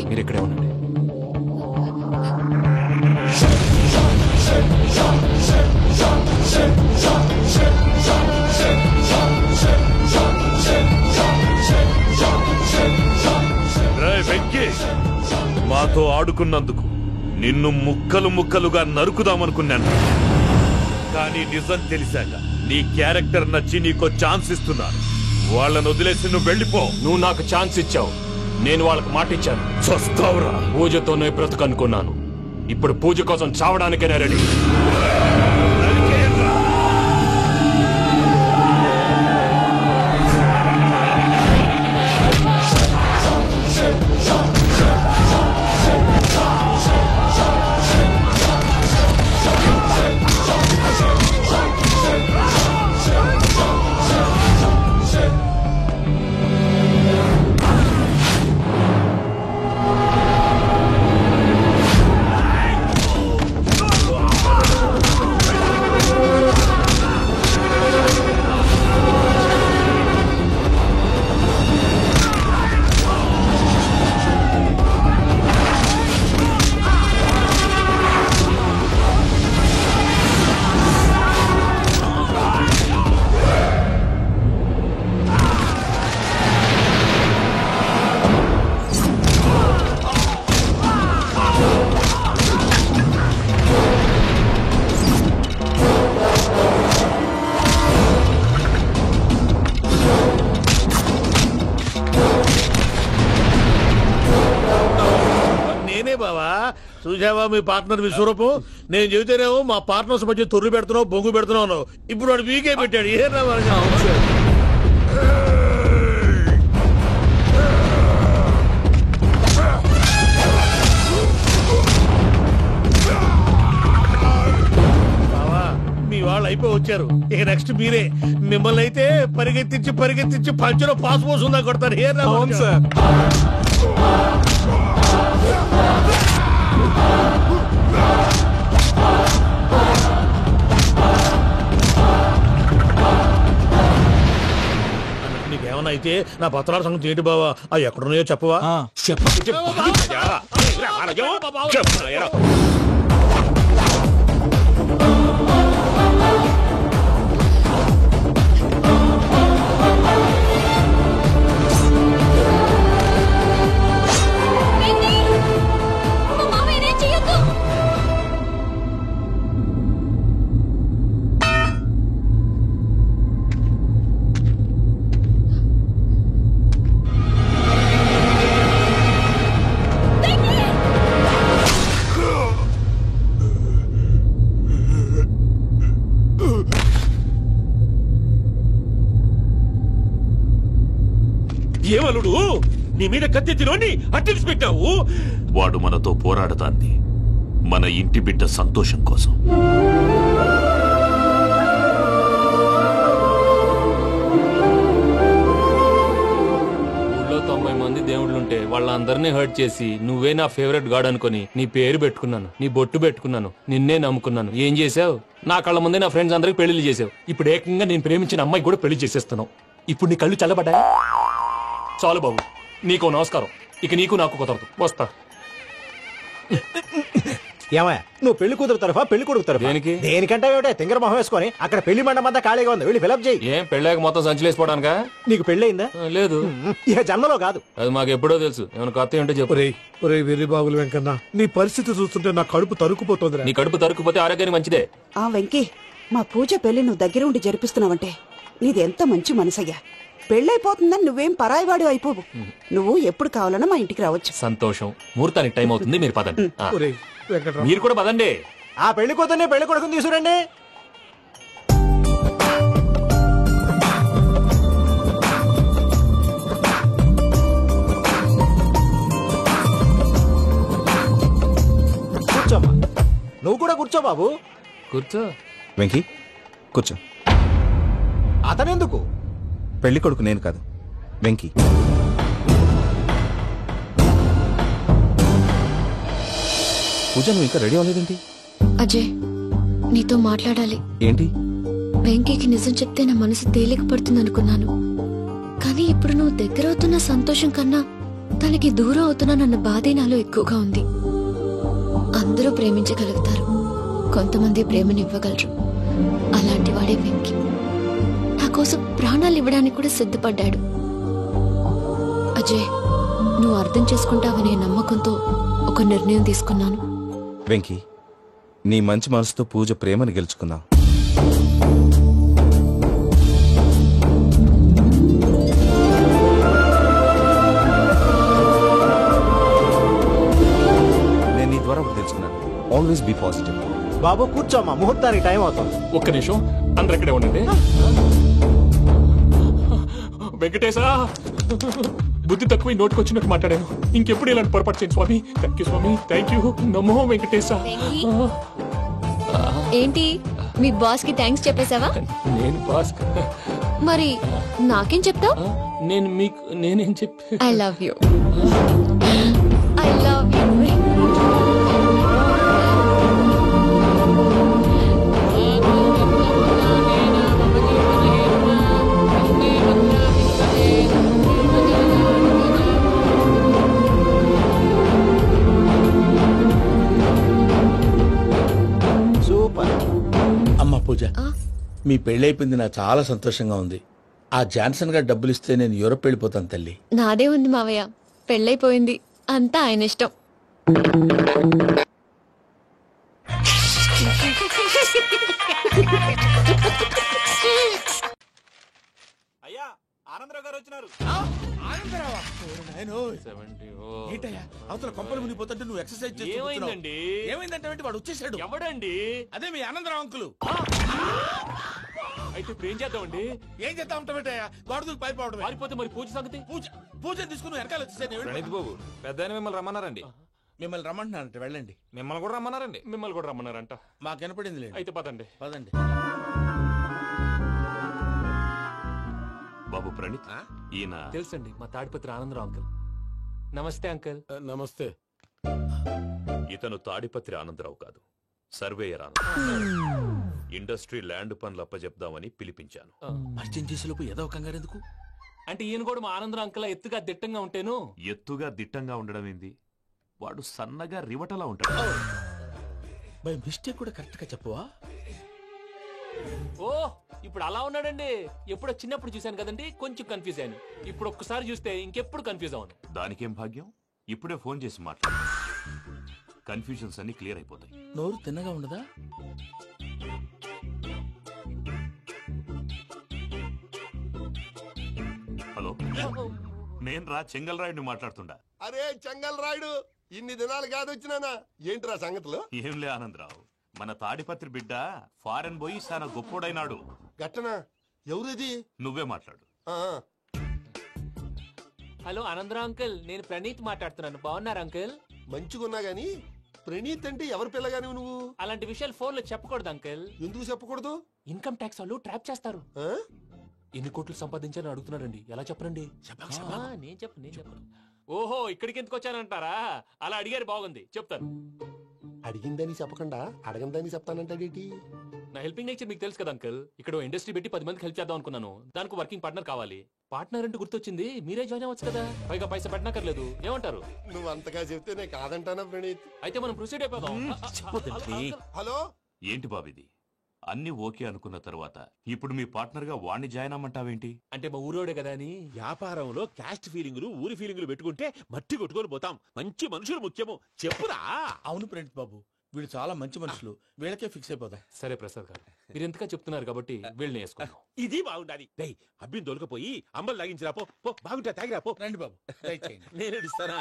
మీరు ఇక్కడే ఉండండి. వెంకీ, మాతో ఆడుకున్నందుకు నిన్ను ముక్కలు ముక్కలుగా నరుకుదామనుకున్నాను. కానీ నిజం తెలిసాక నీ క్యారెక్టర్ నచ్చి నీకో ఛాన్స్ ఇస్తున్నాను. వాళ్ళను వదిలేసి నువ్వు వెళ్ళిపో. నువ్వు నాకు ఛాన్స్ ఇచ్చావు, నేను వాళ్ళకి మాట ఇచ్చాను. చస్తావురా. పూజతోనే బ్రతుకనుకున్నాను. ఇప్పుడు పూజ కోసం చావడానికైనా రెడీ. చూసావా మీ పార్ట్నర్ విశ్వరూపం? నేను చెబితేనేమో మా పార్ట్నర్స్ మధ్య తొర్రు పెడుతున్నావు, బొంగు పెడుతున్నావు. ఇప్పుడు వాడు వీకే పెట్టాడు. ఏ మీ వాళ్ళు అయిపోయి వచ్చారు. ఇక నెక్స్ట్ మీరే. మిమ్మల్ని అయితే పరిగెత్తించి పంచలో పాస్ పోసుందా కొడతారు. ఏ సార్ అయితే నా పత్రాల సంగతి ఏంటి బావా అవి ఎక్కడున్నాయో చెప్పవా? ఏమలుడు నీ మీద కత్తెత్తిలోని అట్టెలిసి పెట్టావు. వాడు మనతో పోరాడతాంది మన ఇంటి బిడ్డ సంతోషం కోసం. ఊళ్ళో 90 మంది దేవుళ్ళుంటే వాళ్ళందరినీ హర్ట్ చేసి నువ్వే నా ఫేవరెట్ గాడ్ అనుకుని నీ పేరు పెట్టుకున్నాను, నీ బొట్టు పెట్టుకున్నాను, నిన్నే నమ్ముకున్నాను. ఏం చేసావు? నా కళ్ళ ముందే నా ఫ్రెండ్స్ అందరికి పెళ్లి చేసావు. ఇప్పుడు ఏకంగా నేను ప్రేమించిన అమ్మాయి కూడా పెళ్లి చేసేస్తున్నావు. ఇప్పుడు నీ కళ్ళు చల్లబడ్డాయా? చాలు బాబు, నీకు నమస్కారం. ఇక నీకు నాకు కుదరదు, వస్తా. ఏమయ్య, నువ్వు పెళ్లి కూతురు తరఫా పెళ్లి కొడుకు తరఫా? దేనికి? దేనికంటే ఏమిటే తింగర మొహం వేసుకొని అక్కడ పెళ్లి మండపం అంతా ఖాళీగా ఉంది, వెళ్ళి ఫిలప్ చేయి. ఏం పెళ్ళాక మొత్తం సంచలేసిపోవడానికా? నీకు పెళ్ళయిందా? లేదు. ఇక జన్మలో కాదు. అది మాకు ఎప్పుడో తెలుసు. ఏమైనా కొత్త ఉంటే చెప్పు. ఒరే వెర్రి బాబులు వెంకన్న, నీ పరిస్థితి చూస్తుంటే నా కడుపు తరుక్కుపోతుంది. నీ కడుపు తరుక్కుపోతే ఆరోగ్యానికి మంచిదే. ఆ వెంకీ, మా పూజ పెళ్లి నువ్వు దగ్గర ఉండి జరిపిస్తున్నావంటే నీది ఎంత మంచి మనసయ్యా. పెళ్ళైపోతుందని నువ్వేం పరాయివాడు అయిపోవు. నువ్వు ఎప్పుడు కావాలన్నా మా ఇంటికి రావచ్చు. సంతోషం. ముహూర్తానికి టైం అవుతుంది, మీరు పదండి. ఒరేయ్ వెంకట్రావు, మీరు కూడా పదండి. ఆ పెళ్లి కూతుర్ని పెళ్లి కొడుకుని తీసుకురండి. కూర్చోమ్మా. నువ్వు కూడా కూర్చో బాబు. కూర్చో. వెంకీ కూర్చో. అతనెందుకు? పెళ్లి కొడుకు నేను కాదు, వెంకీ. పూజ, నువ్వు ఇంకా రెడీ అవ్వలేదేంటి? అజయ్, నీతో మాట్లాడాలి. ఏంటి? వెంకీకి నిజం చెప్తే నా మనసు తేలిక పడుతుంది అనుకున్నాను. కానీ ఇప్పుడు నువ్వు దగ్గర అవుతున్న సంతోషం కన్నా తనకి దూరం అవుతున్నా బాధే నాలో ఎక్కువగా ఉంది. అందరూ ప్రేమించగలుగుతారు, కొంతమంది ప్రేమనివ్వగలరు. అలాంటి వాడే వెంకీ. నా కోసం ప్రాణాలు ఇవ్వడానికి కూడా సిద్ధపడ్డాడు. అజయ్, నువ్వు అర్థం చేసుకుంటావనే నమ్మకంతో ఒక నిర్ణయం తీసుకున్నాను. వెంకీ, నీ మంచి మనసుతో పూజ ప్రేమను గెలుచుకుందాం. నేను నీ ద్వారా ఒకటి తెలుసుకున్నాను. Always be positive. బాబు కూర్చోమ్మా, ముహూర్తానికి టైం అవుతుంది. ఒక్క నిమిషం, అందరు ఇక్కడే ఉండండి. వెంకటేశా, బుద్ధి తక్కువ నోటికొచ్చినట్టు మాట్లాడాను. ఇంకెప్పుడు ఇలాంటి పొరపాటు చేయండి స్వామి. థ్యాంక్ యూ స్వామి, థ్యాంక్ యూ. నమో వెంకటేశా. ఏంటి, మీ బాస్ కి థ్యాంక్స్ చెప్పేశావా? నేను బాస్ మరి నాకేం చెప్తావు? నేను మీకు నేనేం చెప్పా? I love you. I love you. అమ్మ పూజ, మీ పెళ్ళైపోయింది, నాకు చాలా సంతోషంగా ఉంది. ఆ జాన్సన్ గారు డబ్బులు ఇస్తే నేను యూరోప్ వెళ్ళిపోతాను తల్లి. నాదే ఉంది మావయ్య, పెళ్ళైపోయింది, అంతా ఆయన ఇష్టం. అయ్యా, ఆనందరావు గారు వచ్చినారు. అవతల కొంపలు మునిగిపోతుంటే నువ్వు ఎక్సర్సైజ్ చేస్తూ ఏమైందండి? ఏమైందంటే వాడు వచ్చేసాడు. ఎవడండి? అదే మీ ఆనందరావు అంకులు. అయితే ఇప్పుడు ఏం చేద్దామండి? ఏం చేద్దాం ఉంటావేటయ్యా, వాడు పైపోవడం. పారిపోతే మరి పూజ సంగతి? పూజ తీసుకుని వెనకాల వచ్చేసాను. బాబు, పెద్ద మిమ్మల్ని రమ్మన్నారండి. మిమ్మల్ని రమ్మంటున్నారంట, వెళ్ళండి. మిమ్మల్ని కూడా రమ్మన్నారండి. మిమ్మల్ని కూడా రమ్మన్నారంట. మాకు వినపడింది లేదు. అయితే పదండి. పదండి. బాబు ప్రణీత్, ఈయన తెలుసండి, మా తాడిపత్రి ఆనందరావు అంకుల్. నమస్తే అంకుల్. నమస్తే. ఇతను తాడిపత్రి ఆనందరావు కాదు, సర్వేయర్ ఆనందరావు. ఇండస్ట్రీ ల్యాండ్ పనులు అప్పచెప్దామని పిలిపించాను. పరిచయం చేసేలోపు ఏదో కంగారు ఎందుకు? అంటే ఈయన కూడా మా ఆనందరావు అంకుల్ ఎత్తుగా దిట్టంగా ఉంటేను. ఎత్తుగా దిట్టంగా ఉండడం ఏంది? వాడు సన్నగా రివటలా ఉంటాడు. బై మిస్టేక్ కూడా కరెక్ట్ గా చెప్పవా? ఓ ఇప్పుడు అలా ఉన్నాడండి. ఎప్పుడో చిన్నప్పుడు చూశాను కదండి, కొంచెం కన్ఫ్యూజ్ అయ్యాను. ఇప్పుడు ఒక్కసారి చూస్తే ఇంకెప్పుడు కన్ఫ్యూజ్ అవ్వను. దానికేం భాగ్యం, ఇప్పుడే ఫోన్ చేసి మాట్లాడు. కన్ఫ్యూజన్స్ అన్ని క్లియర్ అయిపోతాయి. నోరు తిన్నగా ఉండదా? హలో, నేను రా చెంగల్ రాయుడిని మాట్లాడుతుండా. అరే చెంగల్ రాయుడు, ఇన్ని దినాలు కాదు వచ్చినానా? ఏంట్రా సంగతులు? ఏంలే ఆనందరావు, మన తాడిపత్రి బిడ్డ ఫారెన్ పోయి చాలా గొప్పోడైనాడు. గట్టనా? ఎవరిది? నువ్వే మాట్లాడు. హలో ఆనందరావు అంకుల్, నేను ప్రణీత్ మాట్లాడుతున్నాను. బాగున్నారు అంకుల్? మంచిగున్నా గాని ప్రణీత్ అంటే ఎవరి పిల్లగాని నువ్వు? అలాంటి విషయాలు ఫోన్ లో చెప్పకూడదు అంకుల్. ఎందుకు చెప్పకూడదు? ఇన్కమ్ ట్యాక్స్ వాళ్ళు ట్రాప్ చేస్తారు. ఎన్ని కోట్లు సంపాదించాలని అడుగుతున్నారండి, ఎలా చెప్పరండి? నేను చెప్పను. ఓహో, ఇక్కడికి ఎందుకు వచ్చానంటారా? అలా అడిగారు, బాగుంది, చెప్తాను. అడిగిందని చెప్పకుండా అడగందని చెప్తానంటాడేటి? నా హెల్పింగ్ నేచర్ మీకు తెలుసు కదా అంకుల్. ఇక్కడ ఇండస్ట్రీ పెట్టి 10 మందికి హెల్ప్ చేద్దాం అనుకున్నాను. దానికి వర్కింగ్ పార్ట్నర్ కావాలి. పార్ట్నర్ అంటే గుర్తొచ్చింది, మీరే జాయిన్ అవ్వచ్చు కదా, పైగా పైసా పెట్టనక్కర్లేదు. ఏమంటారు? నువ్వు అంతగా చెప్తే నేను కాదంటానా ప్రణీత్? అయితే మనం ప్రొసీడ్ అయిపోదాం. హలో, ఏంటి బాబిది? అన్ని ఓకే అనుకున్న తర్వాత ఇప్పుడు మీ పార్ట్నర్ గా వాణ్ణి జాయిన్ అమ్మంటావేంటి? అంటే మా ఊరోడే కదా అని. వ్యాపారంలో క్యాస్ట్ ఫీలింగులు, ఊరి ఫీలింగులు పెట్టుకుంటే మట్టి కొట్టుకొని పోతాం. మంచి మనుషులు ముఖ్యము, చెప్పురా. అవును ప్రణీత్ బాబు, వీళ్ళు చాలా మంచి మనుషులు, వీళ్ళకే ఫిక్స్ అయిపోదాం. సరే ప్రసాద్ గారు, మీరు ఎంతగా చెప్తున్నారు కాబట్టి వీళ్ళని వేసుకుందాం. ఇది బాగుండాలి. అబ్బిని దొలకపోయి అంబలు లాగించిరా పో. బాగుంటా తాగిరా పో. రండి బాబు, నేను ఇస్తానా?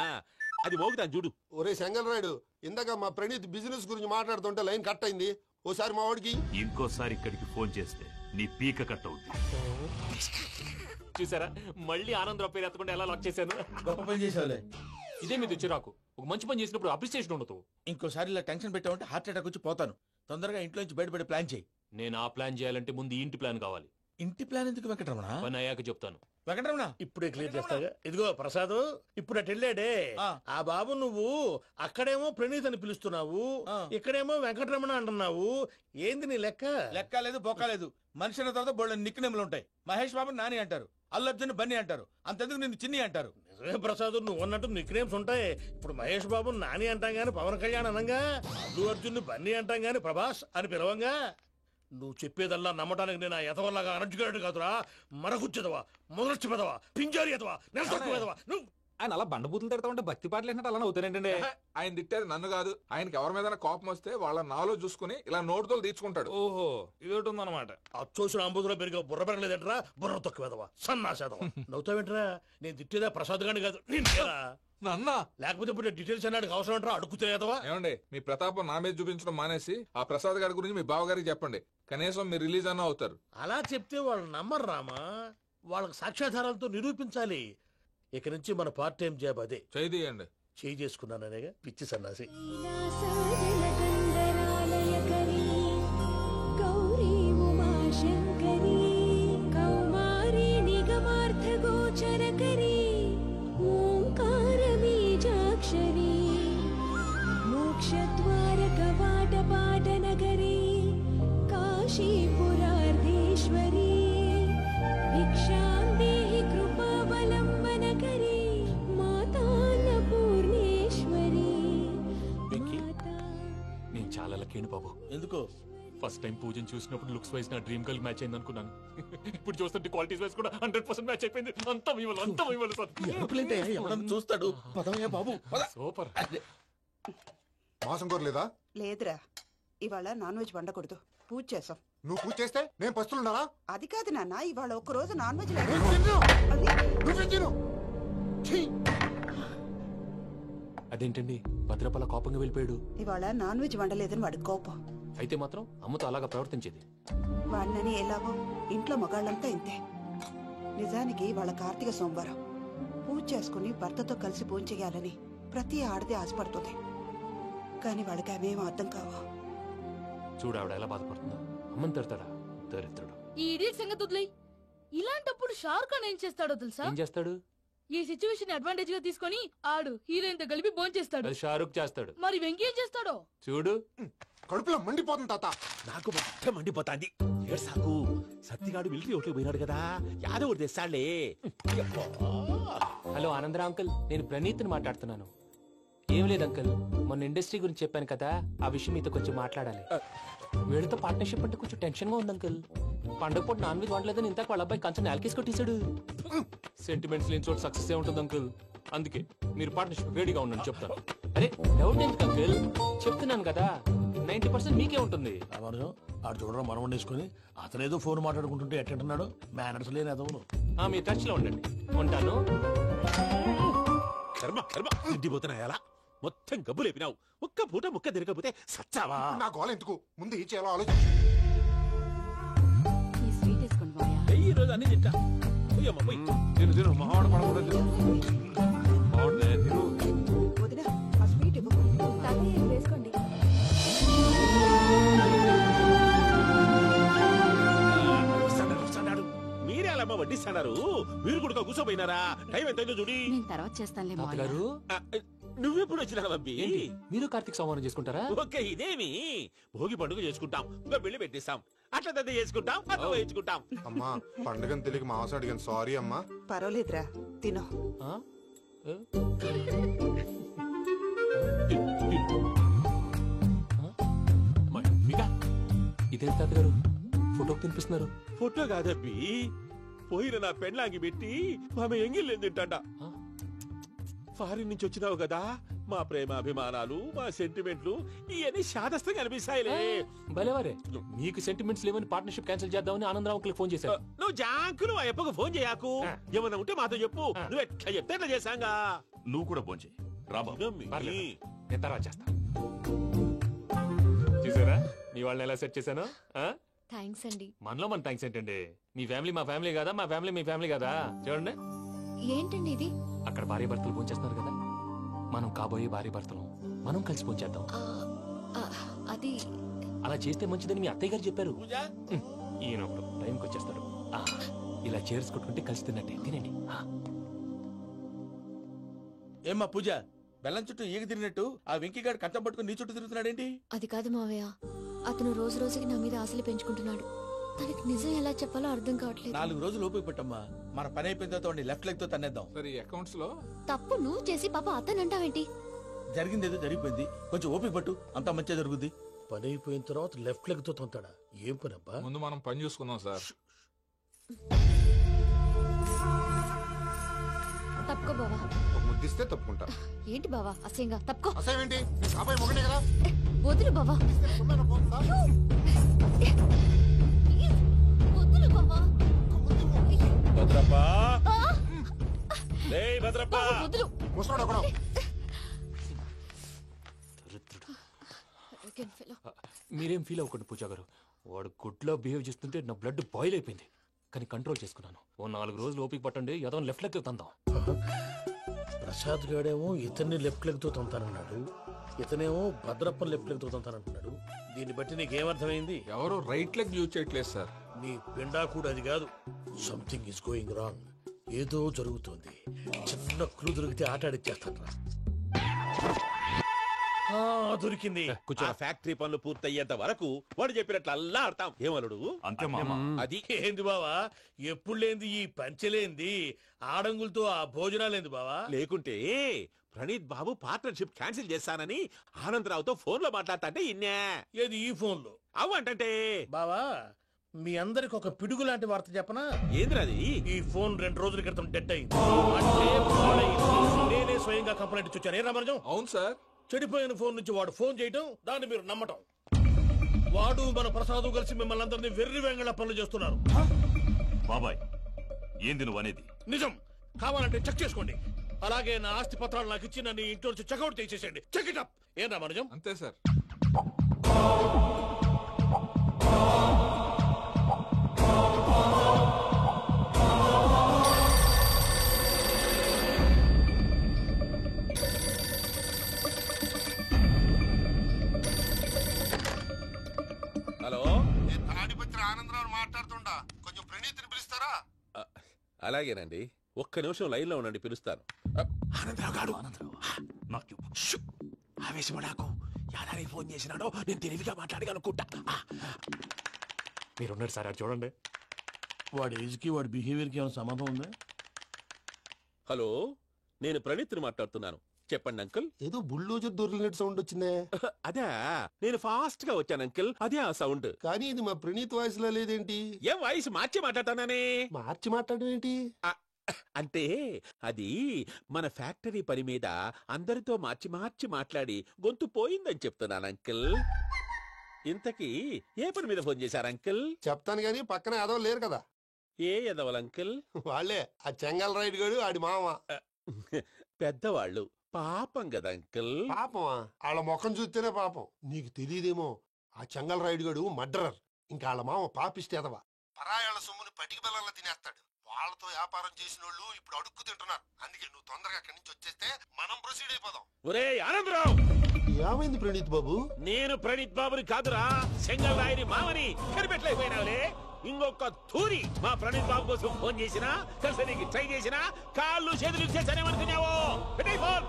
అది మోగుతాను చూడు. ఒరే చెంగల్ రాయుడు, ఇందాక మా ప్రణీత్ బిజినెస్ గురించి మాట్లాడుతుంటే లైన్ కట్ అయింది. ఓసారి మా వాడికి ఇంకోసారి ఇక్కడికి ఫోన్ చేస్తే నీ పీక కట్ అవుతుంది. చూసారా, మళ్ళీ ఆనందరావు పేరు ఎత్తకుండా ఎలా లాక్ చేశాను. గొప్ప పని చేసావులే. ఇదే మీద చిరాకు. ఒక మంచి పని చేసినప్పుడు అప్రిసియేషన్ ఉండదు. ఇంకోసారి ఇలా టెన్షన్ పెట్టామంటే హార్ట్ అటాక్ వచ్చి పోతాను. తొందరగా ఇంట్లో నుంచి బయటపడే ప్లాన్ చేయి. నేను ఆ ప్లాన్ చేయాలంటే ముందు ఇంటి ప్లాన్ కావాలి. ఇంటి ప్లాన్ ఎందుకు వెంకటరమణ? పని అయ్యాక చెప్తాను. వెంకటరమణ ఇప్పుడే క్లియర్ చేస్తాగా. ఇదిగో ప్రసాద్, ఇప్పుడు అటు వెళ్ళాడే ఆ బాబు, నువ్వు అక్కడేమో ప్రణీత్ అని పిలుస్తున్నావు, ఇక్కడేమో వెంకటరమణ అంటున్నావు. ఏంది నీ లెక్క? లెక్క లేదు, బొక్క లేదు. మనిషి అన్న తర్వాత బోళ్ళ నిక్నెములు ఉంటాయి. మహేష్ బాబు నాని అంటారు, అల్లు అర్జున్ బన్నీ అంటారు, అంతెందుకు నిన్ను చిన్ని అంటారు. నిజమే ప్రసాద్, నువ్వు అన్నట్టు నిక్నేమ్స్ ఉంటాయి. ఇప్పుడు మహేష్ బాబు నాని అంటాం గాని పవన్ కళ్యాణ్ అనంగా, అల్లు అర్జున్ బన్నీ అంటాం గాని ప్రభాస్ అని పిలవంగా. నువ్వు చెప్పేదల్లా నమ్మటానికి నేను ఎతవల్లాగా అనర్జుకేటెడ్ కాదురా. మరగుచ్చదవా, మొదలచ్చి పెదవా, పింజారి ఎదవా, నెలసొక్కుదవా. నువ్వు ఆయన అలా బండబూతులు తిడతా ఉంటే భక్తి పాటలు ఏంటంటే అలా అవుతానంటే. ఆయన తిట్టేది నన్ను కాదు, ఆయనకి ఎవరి మీద కోపం వస్తే వాళ్ళ నాలో చూసుకుని ఇలా నోటుతో తీర్చుకుంటాడు. ఓహో, ఇదొకటి ఉందన్నమాట. అచ్చోసిన అంబుధులో పెరిగే బుర్ర పెరగలేదంటరా, బుర్ర తొక్కువేదవా, సన్నాసేదవా. నవ్వుతావేంట్రా? నేను తిట్టేదా ప్రసాద్ గాని కాదు, నిన్నేరా. లేకపోతే ఇప్పుడు డీటెయిల్స్ అన్నాడు అవసరం అంటారా? అడుగుతాయేదవా. ఏమండి, మీ ప్రతాపం నా మీద చూపించడం మానేసి ఆ ప్రసాద్ గారి గురించి మీ బావగారికి చెప్పండి. కనీసం మీరు రిలీజ్ అన్న అవుతారు. అలా చెప్తే వాళ్ళు నమ్మరు రామా. వాళ్ళకి సాక్ష్యాధారాలతో నిరూపించాలి. ఇక నుంచి మన పార్ట్ టైం జాబ్ అదే. చేయండి. చేయి చేసుకున్నాననేగా పిచ్చి సన్నాసి. బాబు ఎందుకు? ఫస్ట్ టైం పూజను చూసినప్పుడు లుక్స్ వైజ్ నా డ్రీమ్ గర్ల్ మ్యాచ్ అయింది అనుకున్నాను. ఇప్పుడు చూస్తుంటే క్వాలిటీస్ వైజ్ కూడా 100% మ్యాచ్ అయిపోయింది. అంతా చూస్తాడు. బాబు సూపర్. మాసం కోరలేదా? లేదురా, ఇవాళ నాన్ వెజ్ వండకూడదు, పూజ చేసాం. నువ్వు పూజ చేస్తే నేను పస్తులున్నానా? అది కాదు నాన్న, ఇవాళ ఒక్కరోజు నాన్ వెజ్ అదేంటండి భద్రపల కోపంగా వెళ్ళిపోయాడు? ఇవాళ నాన్ వెజ్ వండలేదని వాడి కోపం. అయితే మాత్రం అమ్మతో అలాగా ప్రవర్తించేది. వాడినని ఎలాగో ఇంట్లో మగాళ్ళంతా ఇంతే. నిజానికి వాళ్ళ కార్తీక సోమవారం పూజ చేసుకుని భర్తతో కలిసి పూజ చేయాలని ప్రతి ఆడది ఆశపడుతుంది. కానీ వాడికి అవేం అర్థం కావు. చూడు ఆవిడ ఎలా బాధపడుతుందో. అమ్మని తిడతాడా దరిద్రుడు. ఈ ఇడియట్ సంగతి వదిలేయ్. ఇలాంటప్పుడు షారుఖ్ ఖాన్ ఏం చేస్తాడో తెలుసా? ఏం చేస్తాడు? ఈ సిచ్యువేషన్ అడ్వాంటేజ్ గా తీసుకొని ఆడు హీరోయిన్ తో కలిపి భోంచేస్తాడు. అది షారుఖ్ చేస్తాడు. మరి వెంకీ ఏం చేస్తాడో చూడు. కడుపులో మండిపోతుంది తాత. నాకు మొత్తం మండిపోతాంది. ఏడు సాకు సత్తిగాడు మిలిటరీ ఓట్లు పోయినాడు కదా, యాదవ్ ఒకటి తెస్తాడులే. హలో ఆనందరా అంకుల్, నేను ప్రణీత్ని మాట్లాడుతున్నాను. ఏం లేదు అంకుల్, మొన్న ఇండస్ట్రీ గురించి చెప్పాను కదా, ఆ విషయం మీతో కొంచెం మాట్లాడాలి. వీళ్ళతో పార్ట్నర్షిప్ అంటే కొంచెం టెన్షన్ గా ఉంది అంకుల్. పండుగ పూట నాన్ వెజ్ వండలేదని ఇంతకు వాళ్ళ అబ్బాయి కంచెం నేలకేసి కొట్టేశాడు. సెంటిమెంట్స్ లేని చోట సక్సెస్ ఏ ఉంటుంది అంకుల్. అందుకే మీరు పార్ట్నర్షిప్ రెడీగా ఉండండి చెప్తాను. అరే డౌట్ ఎందుకు అంకుల్, చెప్తున్నాను కదా 90% మీకే ఉంటుంది. ఆడు చూడడం మనం వండేసుకుని అతనేదో ఫోన్ మాట్లాడుకుంటుంటే ఎట్టంటున్నాడు. మేనర్స్ లేని అదవును. మీ టచ్ లో ఉండండి. ఉంటాను. కర్మ కర్మ తిండిపోతున్నాయలా మొత్తం గబ్బు లేపినావు. ఒక్క పూట ముక్క తిరగకపోతే సచ్చావా? నా గోల ఎందుకు, ముందు ఈ చేయాలో ఆలోచించు. ఈ రోజు అన్ని తింటా. తిను మావాడు పడకూడదు. వదినా ఆ స్వీట్ ఇవ్వు. వేసుకోండి. మీరే అలా వడ్డిస్తున్నారు. మీరు కూడా కూర్చోపోయినారా? టైం ఎంతైందో చూడి. నేను తర్వాత చేస్తానులే గారు. నువ్వెప్పుడు వచ్చినా అబ్బి? మీరు కార్తీక్ సంహారం చేసుకుంటారా? ఓకే, ఇదేమి భోగి పండుగ చేసుకుంటాం, ఇంకా పెళ్లి పెట్టిస్తాం, అట్లా దద్ద చేసుకుంటాం, అట్లా వేయించుకుంటాం. అమ్మా పండుగని తెలియక మాస అడిగాను, సారీ అమ్మా. పర్వాలేదురా, తినో. ఇదే తాతగారు ఫోటోకి తినిపిస్తున్నారు. ఫోటో కాదబ్బి, పోయిన నా పెళ్ళాంగి పెట్టి ఆమె ఎంగిల్లేం తింటాడ. ఫారిన్ నుంచి వచ్చినావు కదా, మా ప్రేమ అభిమానాలు, మా సెంటిమెంట్లు ఇవన్నీ శాదస్తంగా అనిపిస్తాయిలే. భలేవారే, మీకు సెంటిమెంట్స్ లేవని పార్ట్నర్షిప్ క్యాన్సిల్ చేద్దామని ఆనందరావు అంకుల్ ఫోన్ చేశారు. నువ్వు జాంకులు ఆ ఎప్పకు ఫోన్ చేయకు. ఏమన్నా ఉంటే మాతో చెప్పు. నువ్వు ఎట్లా చెప్తే ఎట్లా చేశాంగా. నువ్వు కూడా ఫోన్ చేయి. నేను తర్వాత చేస్తా. చూసారా మీ వాళ్ళని ఎలా సెట్ చేశాను? థ్యాంక్స్ అండి. మనలో మన థ్యాంక్స్ ఏంటండి? మీ ఫ్యామిలీ మా ఫ్యామిలీ కదా, మా ఫ్యామిలీ మీ ఫ్యామిలీ కదా. చూడండి, ఏంటండి ఇది? అక్కడ భార్య భర్తలు భోంచేస్తున్నారు కదా, మనం కాబోయే భార్య భర్తలు మనం కలిసి భోంచేద్దాం. అది అలా చేస్తే మంచిదని మీ అత్తయ్య గారు చెప్పారు. ఈయన ఒకడు టైంకి వచ్చేస్తాడు. ఇలా చేర్స్ కొట్టుకుంటే కలిసి తిన్నట్టే. తినండి. ఏమ్మా పూజ, బెల్లం చుట్టూ ఈగ తిరిగినట్టు ఆ వెంకీగాడు కంచం పట్టుకుని నీ చుట్టూ తిరుగుతున్నాడేంటి? అది కాదు మావయ్య, అతను రోజు రోజుకి నా మీద ఆశలు పెంచుకుంటున్నాడు. తనకి నిజం ఎలా చెప్పాలో అర్థం కావట్లేదు. 4 రోజులు ఓపిక పట్టమ్మా, మన పని అయిపోయిన తర్వాత లెఫ్ట్ లెగ్ తో తన్నేద్దాం. సరే అకౌంట్స్ లో తప్పు నువ్వు చేసి పాప అతను అంటావేంటి? జరిగింది ఏదో జరిగిపోయింది, కొంచెం ఓపిక పట్టు, అంతా మంచిగా జరుగుద్ది. పని అయిపోయిన తర్వాత లెఫ్ట్ లెగ్ తో తొంతాడా? ఏం పని అబ్బా? ముందు మనం పని చూసుకుందాం సార్. తప్పుకో బావా. ముద్దిస్తే తప్పుకుంటా. ఏంటి బావా అసహ్యంగా? తప్పుకో. అసహ్యం ఏంటి? అబ్బాయి మొగనే కదా. వదులు బావా. వదులు బావా. భద్రప్పా, లేయ్ భద్రప్పా. వదులు. ముసలోడు ఒకడు. మీరేం ఫీల్ అవ్వకండి పూజా గారు. వాడు గుడ్లో బిహేవ్ చేస్తుంటే నా బ్లడ్ బాయిల్ అయిపోయింది, కానీ కంట్రోల్ చేసుకున్నాను. ఓ 4 రోజులు ఓపిక పట్టండి, ఏదో లెఫ్ట్ లెగ్ తందాం. ప్రసాద్ గాడేమో ఇతన్ని లెఫ్ట్ లెగ్ తో తొంతానన్నాడు, ఇతనేమో భద్రప్పని లెఫ్ట్ లెగ్ తో తొంతానంటున్నాడు. దీన్ని బట్టి నీకేమర్థమైంది? ఎవరు రైట్ లెగ్ యూజ్ చేయట్లేదు సార్. నీ పిండా కూడా అది కాదు. Something is going wrong. ఏదో జరుగుతోంది. చిన్న క్లూ దొరికితే ఆట ఆడిచ్చేస్తాను రా. దొరికింది. ఆ ఫ్యాక్టరీ పనులు పూర్తయ్యేంత వరకు వాడు చెప్పినట్లు అల్లా ఆడతాం. ఏమలుడు? అంతే మామ. అది ఏంది బావా, ఎప్పుడు లేంది ఈ పంచలేంది, ఆడంగులతో ఆ భోజనాలేంది బావా? లేకుంటే ప్రణీత్ బాబు పార్ట్నర్షిప్ క్యాన్సిల్ చేస్తానని ఆనందరావుతో ఫోన్ లో మాట్లాడతా ఇన్నే. ఏది ఈ ఫోన్ లో? అవ్వంటే బావా, మీ అందరికి ఒక పిడుగు లాంటి వార్త చెప్పనా? ఏంద్రది? ఈ ఫోన్ 2 రోజుల క్రితం డెడ్ అయింది. అంటే పాడైంది. నేనే స్వయంగా కంప్లైంట్ ఇచ్చాను. ఏ రామరాజం? అవును సార్. చెడిపోయిన ఫోన్ నుంచి వాడు ఫోన్ చేయటం, దాన్ని మీరు నమ్మటం. వాడు మన ప్రసాదు కలిసి మిమ్మల్ని అందరినీ వెర్రి వెంగళ పనులు చేస్తున్నారు. బాబాయ్, ఏంది నువ్వు అనేది? నిజం. కావాలంటే చెక్ చేసుకోండి. అలాగే నా ఆస్తి పత్రాలు నాకు ఇచ్చి నన్ను ఇంట్లో నుంచి చెక్అౌట్ చేసేసండి. Check it up. ఏం రామరాజం? అంతే సార్. హలో, తాడిపత్రి ఆనందరావు మాట్లాడుతుండా, కొంచెం ప్రణీతిని పిలుస్తారా? అలాగేనండి. ఒక్క నిమిషం లైన్ లో ఉండండి, పిలుస్తాను. ఆవేశపడాకు. యాదానికి ఫోన్ చేసినాడో నేను తెలివిగా మాట్లాడగలనుకుంటా. మీరున్నారు సార్, అది చూడండి. వాడి ఏజ్ కి వాడి బిహేవియర్ కి ఏమైనా సంబంధం ఉందా? హలో, నేను ప్రణీత్ని మాట్లాడుతున్నాను. చెప్పండి అంకుల్. ఏదో బుల్డోజర్ దొరికినట్టు సౌండ్ వచ్చిందే. అదే, నేను ఫాస్ట్ గా వచ్చాను అంకుల్, అదే ఆ సౌండ్. కానీ ఇది మా ప్రణీత్ వాయిస్ లో లేదేంటి? ఏం వాయిస్ మార్చి మాట్లాడతానే? మార్చి మాట్లాడడం ఏంటి? అంటే అది మన ఫ్యాక్టరీ పని మీద అందరితో మార్చి మార్చి మాట్లాడి గొంతు పోయిందని చెప్తున్నాను అంకుల్. ఇంతకీ ఏ పని మీద ఫోన్ చేశారు అంకుల్? చెప్తాను గానీ పక్కన ఎదవ లేరు కదా. ఏ ఎదవలు అంకుల్? వాళ్ళే, ఆ చెంగల్ రైడ్ గడు ఆడి మామ. పెద్దవాళ్ళు, పాపం కదా అంకుల్. పాపమా? వాళ్ళ ముఖం చూస్తేనే పాపం. నీకు తెలియదేమో, ఆ చెంగల్ రైడ్ గడు మర్డరర్. ఇంకా వాళ్ళ మామ పాపిస్తే ఎదవ. పరాయాళ్ళ సొమ్ముని పటికి బెల్లంలో తినేస్తాడు. వాళ్ళతో వ్యాపారం చేసిన వాళ్ళు ఇప్పుడు అడుక్కు తింటున్నారు. అందుకే నువ్వు తొందరగా అక్కడి నుంచి వచ్చేస్తే మనం ప్రొసీడ్ అయిపోదాం. ఒరే ఆనందరావు! ఏమైంది ప్రణీత్ బాబు? నేను ప్రణీత్ బాబుని కాదురా, సెంగల్ రాయని మామని. కనిపెట్టలేకపోయినావులే. ఇంకొక తూరి మా ప్రణీత్ బాబు కోసం ఫోన్ చేసినా, కలిసి ట్రై చేసినా కాళ్ళు చేతులు చేశానేమనుకున్నావో. పెట్టేయ్ ఫోన్.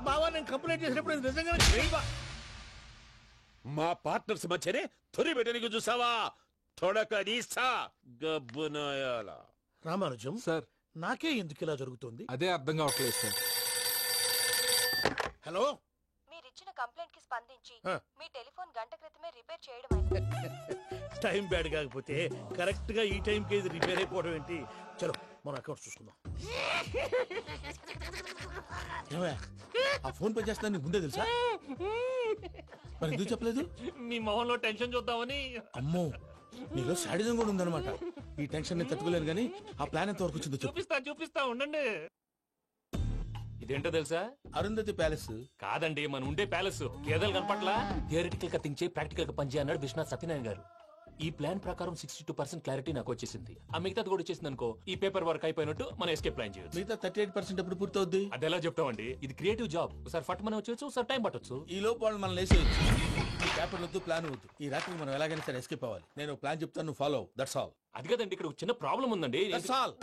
బావా, నేను కంప్లైంట్ చేసినప్పుడు నిజంగా మా పార్ట్నర్స్ మధ్యనే తొలి పెట్టడానికి చూసావా? తొడక నీస్తా గబ్బునాయాల. రామానుజం సార్, నాకే ఎందుకు ఇలా జరుగుతుంది? అదే అర్థం కావట్లేదు సార్. హలో, మీరిచ్చిన కంప్లైంట్ కి స్పందించి మీ టెలిఫోన్ గంట క్రితమే రిపేర్ చేయడం టైం బ్యాడ్ కాకపోతే కరెక్ట్ గా ఈ టైం కి ఇది రిపేర్ అయిపోవడం ఏంటి? చలో మన అకౌంట్ చూసుకుందాం. ఆ ఫోన్ పే చేస్తా నీకు ముందే తెలుసా? మరి ఎందుకు చెప్పలేదు? మీ మొహంలో టెన్షన్ చూద్దామని. అమ్మో, నీలో శాడిజం కూడా ఉందన్నమాట. ఈ టెన్షన్ నేను తట్టుకోలేను కానీ ఆ ప్లాన్ ఎంత వరకు వచ్చిందో చూపిస్తా ఉండండి. ఇదేంటో తెలుసా? అరుంధతి ప్యాలెస్ కాదండి, మన ఉండే ప్యాలెస్. గేదెలు కనపట్లా? థియరిటికల్ గా థింక్ చేయి, ప్రాక్టికల్ గా పనిచేయ అన్నాడు విశ్వనాథ్ సత్యనారాయణ గారు. ఈ ప్లాన్ ప్రకారం 62% క్లారిటీ నాకు వచ్చేసింది. ఆ మిగతాది కూడా వచ్చేసింది అనుకో, ఈ పేపర్ వర్క్ అయిపోయినట్టు మనం ఎస్కేప్ ప్లాన్ చేయొచ్చు. మిగతా 38% ఎప్పుడు పూర్తవుద్ది? అది ఎలా చెప్తామండి? ఇది క్రియేటివ్ జాబ్. ఒకసారి ఫట్ మనం వచ్చేయచ్చు, ఒకసారి టైం పట్టొచ్చు. ఈ లోపు వాళ్ళు మనం లేసేయచ్చు. ఈ పేపర్ వద్దు, ప్లాన్ వద్దు. ఈ రాత్రికి మనం ఎలాగైనా సరే ఎస్కేప్ అవ్వాలి. నేను ప్లాన్ చెప్తాను, నువ్వు ఫాలో. That's all. అది కదండి, ఇక్కడ ఒక చిన్న ప్రాబ్లం ఉందండి. That's all.